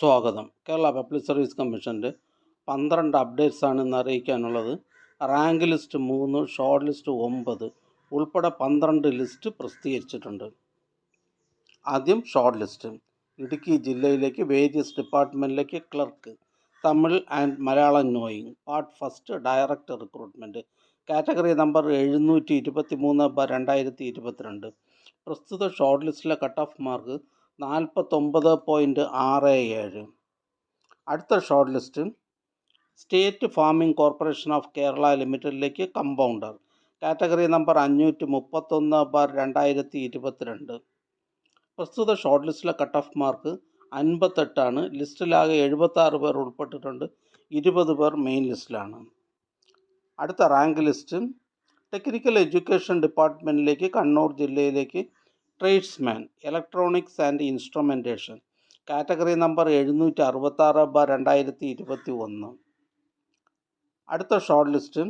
സ്വാഗതം. Kerala public service കമ്മീഷൻ്റെ 12 അപ്ഡേറ്റ്സാണ് ഇന്ന് അറിയിക്കാനുള്ളത്. റാങ്ക് ലിസ്റ്റ് 3, ഷോർട്ട് ലിസ്റ്റ് 9 ഉൾപ്പെടെ 12 ലിസ്റ്റ് പ്രസിദ്ധീകരിച്ചിട്ടുണ്ട്. ആദ്യം ഷോർട്ട് ലിസ്റ്റ്. ഇടുക്കി ജില്ലയിലേക്ക് വേരിയസ് ഡിപ്പാർട്ട്മെൻറ്റിലേക്ക് clerk, Tamil and Malayalam knowing, part first direct recruitment, category number 723/2022. പ്രസ്തുത ഷോർട്ട് ലിസ്റ്റിലെ കട്ട് ഓഫ് മാർക്ക് 49.67. അടുത്ത short list state farming corporation of Kerala ലിമിറ്റഡിലേക്ക് കമ്പൗണ്ടർ, കാറ്റഗറി നമ്പർ 531/2022. പ്രസ്തുത ഷോർട്ട് ലിസ്റ്റിലെ കട്ട് ഓഫ് മാർക്ക് 58. ലിസ്റ്റിലാകെ 76 പേർ ഉൾപ്പെട്ടിട്ടുണ്ട്. 20 പേർ മെയിൻ ലിസ്റ്റിലാണ്. അടുത്ത റാങ്ക് ലിസ്റ്റ് ടെക്നിക്കൽ എഡ്യൂക്കേഷൻ ഡിപ്പാർട്ട്മെൻറ്റിലേക്ക് കണ്ണൂർ ജില്ലയിലേക്ക് tradesman, electronics and instrumentation, category number 766/2021. അടുത്ത short list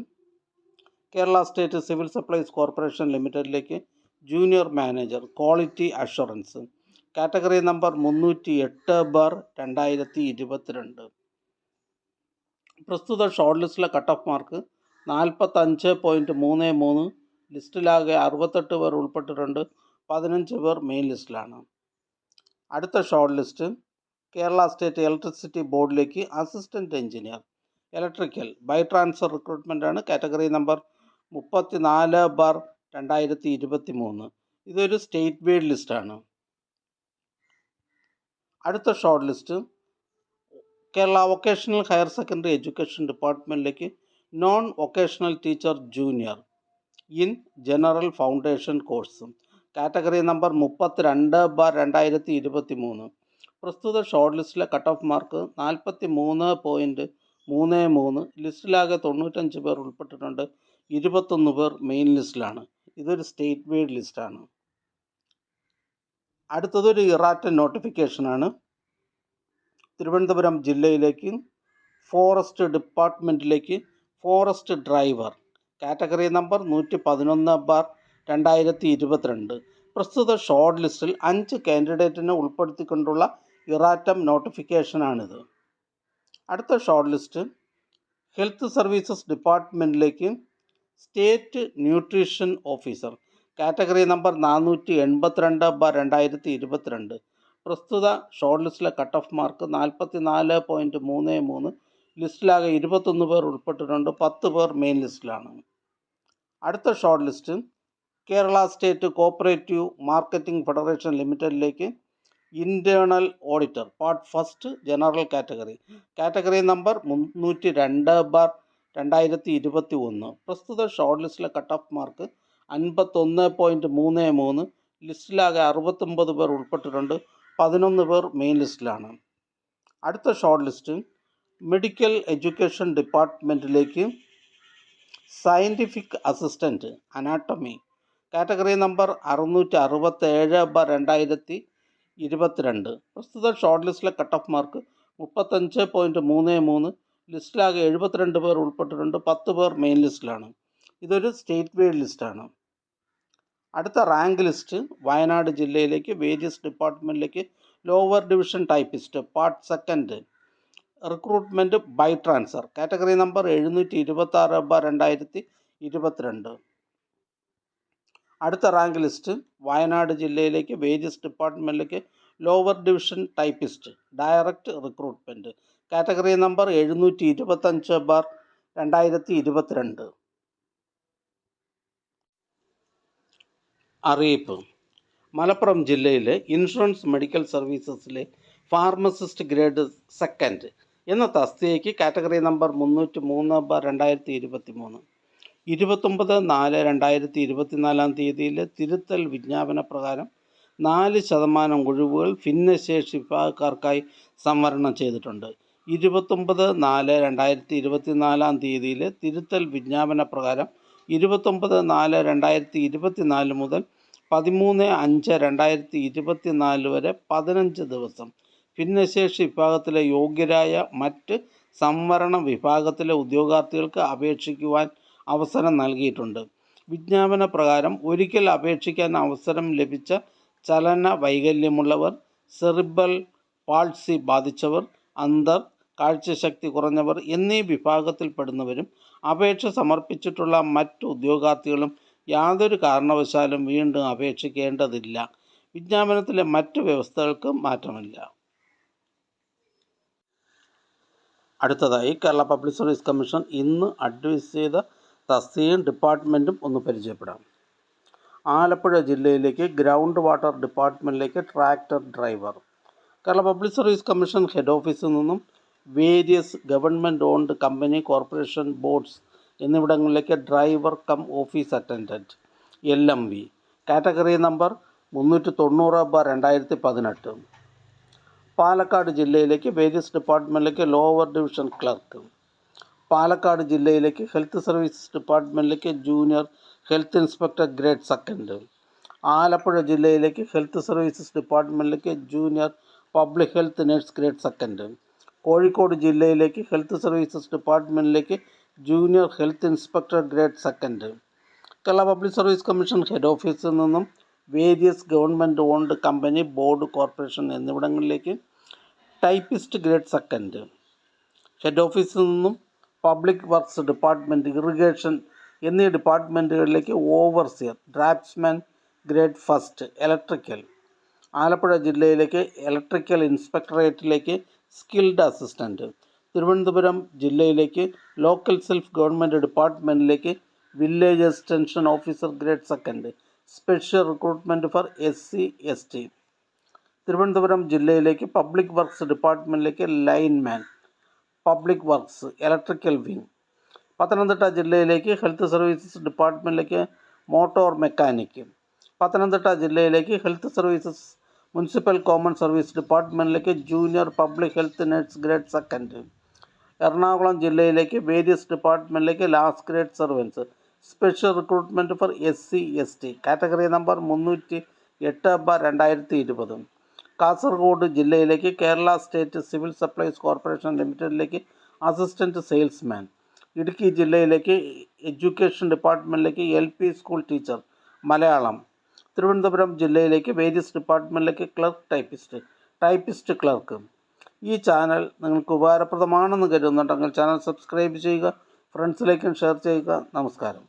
Kerala state civil supplies corporation ലിമിറ്റഡിലേക്ക് junior manager, quality assurance, category number 308/2022. പ്രസ്തുത ഷോർട്ട് ലിസ്റ്റിലെ കട്ട് ഓഫ് മാർക്ക് 45.33. ലിസ്റ്റിലാകെ 68 പേർ ഉൾപ്പെട്ടിട്ടുണ്ട്. 15 പേർ മെയിൻ ലിസ്റ്റിലാണ്. അടുത്ത short list Kerala state electricity ബോർഡിലേക്ക് assistant engineer, electrical, by transfer റിക്രൂട്ട്മെൻറ്റാണ്, കാറ്റഗറി നമ്പർ 34/2023. ഇതൊരു സ്റ്റേറ്റ് വൈഡ് ലിസ്റ്റാണ്. അടുത്ത short list Kerala vocational higher secondary education ഡിപ്പാർട്ട്മെൻറ്റിലേക്ക് non vocational teacher junior in general foundation course, category number 32/2023. പ്രസ്തുത ഷോർട്ട് ലിസ്റ്റിലെ കട്ട് ഓഫ് മാർക്ക് 43.33. ലിസ്റ്റിലാകെ 95 പേർ ഉൾപ്പെട്ടിട്ടുണ്ട്. 21 പേർ മെയിൻ ലിസ്റ്റിലാണ്. ഇതൊരു സ്റ്റേറ്റ് വൈഡ് ലിസ്റ്റാണ്. അടുത്തതൊരു ഇറാറ്റൻ നോട്ടിഫിക്കേഷനാണ്. തിരുവനന്തപുരം ജില്ലയിലേക്ക് ഫോറസ്റ്റ് ഡിപ്പാർട്ട്മെൻറ്റിലേക്ക് ഫോറസ്റ്റ് ഡ്രൈവർ, കാറ്റഗറി നമ്പർ 111/2022. പ്രസ്തുത ഷോർട്ട് ലിസ്റ്റിൽ 5 കാൻഡിഡേറ്റിനെ ഉൾപ്പെടുത്തിക്കൊണ്ടുള്ള ഇറാറ്റം നോട്ടിഫിക്കേഷനാണിത്. അടുത്ത ഷോർട്ട് ലിസ്റ്റ് ഹെൽത്ത് സർവീസസ് ഡിപ്പാർട്ട്മെൻറ്റിലേക്ക് state nutrition officer, category number 482/2022. പ്രസ്തുത ഷോർട്ട് ലിസ്റ്റിലെ കട്ട് ഓഫ് മാർക്ക് 44.33. ലിസ്റ്റിലാകെ 21 പേർ ഉൾപ്പെട്ടിട്ടുണ്ട്. 10 പേർ മെയിൻ ലിസ്റ്റിലാണ്. അടുത്ത short list Kerala state cooperative marketing federation ലിമിറ്റഡിലേക്ക് internal auditor, part first general category, category number 302/2021. പ്രസ്തുത ഷോർട്ട് ലിസ്റ്റിലെ കട്ട് ഓഫ് മാർക്ക് 51.33. ലിസ്റ്റിലാകെ 69 പേർ ഉൾപ്പെട്ടിട്ടുണ്ട്. 11 പേർ മെയിൻ ലിസ്റ്റിലാണ്. അടുത്ത ഷോർട്ട് ലിസ്റ്റ് മെഡിക്കൽ എഡ്യൂക്കേഷൻ ഡിപ്പാർട്ട്മെൻറ്റിലേക്ക് scientific assistant anatomy, category number 667/2022. പ്രസ്തുത ഷോർട്ട് ലിസ്റ്റിലെ കട്ട് ഓഫ് മാർക്ക് 35.33. ലിസ്റ്റിലാകെ 72 പേർ ഉൾപ്പെട്ടിട്ടുണ്ട്. 10 പേർ മെയിൻ ലിസ്റ്റിലാണ്. ഇതൊരു സ്റ്റേറ്റ് വൈഡ് ലിസ്റ്റാണ്. അടുത്ത റാങ്ക് ലിസ്റ്റ് വയനാട് ജില്ലയിലേക്ക് വേരിയസ് ഡിപ്പാർട്ട്മെൻറ്റിലേക്ക് lower division typist, part second recruitment by transfer, category number 726/2022. അടുത്ത റാങ്ക് ലിസ്റ്റ് വയനാട് ജില്ലയിലേക്ക് വേരിയസ് ഡിപ്പാർട്ട്മെൻറ്റിലേക്ക് lower division typist direct recruitment, category number 725/2022. അറിയിപ്പ് മലപ്പുറം ജില്ലയിലെ ഇൻഷുറൻസ് മെഡിക്കൽ സർവീസസിലെ ഫാർമസിസ്റ്റ് ഗ്രേഡ് സെക്കൻഡ് എന്ന തസ്തികയ്ക്ക് കാറ്റഗറി നമ്പർ 303/2023. 29/4/2024 തിരുത്തൽ വിജ്ഞാപന പ്രകാരം 4% ഒഴിവുകൾ ഭിന്നശേഷി വിഭാഗക്കാർക്കായി സംവരണം ചെയ്തിട്ടുണ്ട്. 29/4/2024 തിരുത്തൽ വിജ്ഞാപന പ്രകാരം 29/4/2024 മുതൽ 13/5/2024 വരെ 15 ദിവസം ഭിന്നശേഷി വിഭാഗത്തിലെ യോഗ്യരായ മറ്റ് സംവരണ വിഭാഗത്തിലെ ഉദ്യോഗാർത്ഥികൾക്ക് അപേക്ഷിക്കുവാൻ അവസരം നൽകിയിട്ടുണ്ട്. വിജ്ഞാപന പ്രകാരം ഒരിക്കൽ അപേക്ഷിക്കാൻ അവസരം ലഭിച്ച ചലന വൈകല്യമുള്ളവർ, സെറിബ്രൽ പാൾസി ബാധിച്ചവർ, അന്ധർ, കാഴ്ചശക്തി കുറഞ്ഞവർ എന്നീ വിഭാഗത്തിൽപ്പെടുന്നവരും അപേക്ഷ സമർപ്പിച്ചിട്ടുള്ള മറ്റു ഉദ്യോഗാർത്ഥികളും യാതൊരു കാരണവശാലും വീണ്ടും അപേക്ഷിക്കേണ്ടതില്ല. വിജ്ഞാപനത്തിലെ മറ്റു വ്യവസ്ഥകൾക്ക് മാറ്റമില്ല. അടുത്തതായി കേരള പബ്ലിക് സർവീസ് കമ്മീഷൻ ഇന്ന് അഡ്വൈസ് ചെയ്ത തസ്തികയും ഡിപ്പാർട്ട്മെൻറ്റും ഒന്ന് പരിചയപ്പെടാം. ആലപ്പുഴ ജില്ലയിലേക്ക് ഗ്രൗണ്ട് വാട്ടർ ഡിപ്പാർട്ട്മെൻറ്റിലേക്ക് tractor driver. Kerala public service commission head ഓഫീസിൽ നിന്നും various government owned company, corporation, boards എന്നിവിടങ്ങളിലേക്ക് driver cum office attendant LMV, category number 390/2018. Palakkad ജില്ലയിലേക്ക് വേരിയസ് ഡിപ്പാർട്ട്മെൻറ്റിലേക്ക് ലോവർ ഡിവിഷൻ ക്ലർക്ക്. പാലക്കാട് ജില്ലയിലേക്ക് ഹെൽത്ത് സർവീസസ് ഡിപ്പാർട്ട്മെൻറ്റിലേക്ക് junior health inspector grade 2. Alappuzha ജില്ലയിലേക്ക് health services ഡിപ്പാർട്ട്മെൻറ്റിലേക്ക് junior public health nurse grade 2. Kozhikode ജില്ലയിലേക്ക് ഹെൽത്ത് സർവീസസ് ഡിപ്പാർട്ട്മെൻറ്റിലേക്ക് junior health inspector grade 2. Kerala public service commission head ഓഫീസിൽ നിന്നും various government owned company, board, corporation എന്നിവിടങ്ങളിലേക്ക് typist grade 2. Head ഓഫീസിൽ നിന്നും പബ്ലിക് വർക്ക്സ് ഡിപ്പാർട്ട്മെൻറ്റ്, ഇറിഗേഷൻ എന്നീ ഡിപ്പാർട്ട്മെൻറ്റുകളിലേക്ക് overseer, draftsman grade 1. Electrical. Alappuzha ജില്ലയിലേക്ക് ഇലക്ട്രിക്കൽ ഇൻസ്പെക്ടറേറ്റിലേക്ക് സ്കിൽഡ് അസിസ്റ്റൻറ്റ്. തിരുവനന്തപുരം ജില്ലയിലേക്ക് ലോക്കൽ സെൽഫ് ഗവൺമെൻറ് ഡിപ്പാർട്ട്മെൻറ്റിലേക്ക് village extension officer grade 2, special recruitment for SC ST. Thiruvananthapuram ജില്ലയിലേക്ക് public works ഡിപ്പാർട്ട്മെൻറ്റിലേക്ക് lineman, public works, electrical wing. Pathanamthitta ജില്ലയിലേക്ക് ഹെൽത്ത് സർവീസസ് ഡിപ്പാർട്ട്മെൻറ്റിലേക്ക് motor mechanic. Pathanamthitta ജില്ലയിലേക്ക് health services municipal common service ഡിപ്പാർട്ട്മെൻറ്റിലേക്ക് junior public health nurse grade 2. Ernakulam ജില്ലയിലേക്ക് various ഡിപ്പാർട്ട്മെൻറ്റിലേക്ക് last grade servants, special recruitment for SC ST, category number 308/2020. Kasaragod ജില്ലയിലേക്ക് Kerala state civil supplies corporation ലിമിറ്റഡിലേക്ക് assistant salesman. Idukki ജില്ലയിലേക്ക് education ഡിപ്പാർട്ട്മെൻറ്റിലേക്ക് LP school teacher Malayalam. Thiruvananthapuram ജില്ലയിലേക്ക് various ഡിപ്പാർട്ട്മെൻറ്റിലേക്ക് clerk typist clerk. ഈ ചാനൽ നിങ്ങൾക്ക് ഉപകാരപ്രദമാണെന്ന് കരുതുന്നുണ്ടെങ്കിൽ ചാനൽ സബ്സ്ക്രൈബ് ചെയ്യുക, ഫ്രണ്ട്സിലേക്കും ഷെയർ ചെയ്യുക. നമസ്കാരം.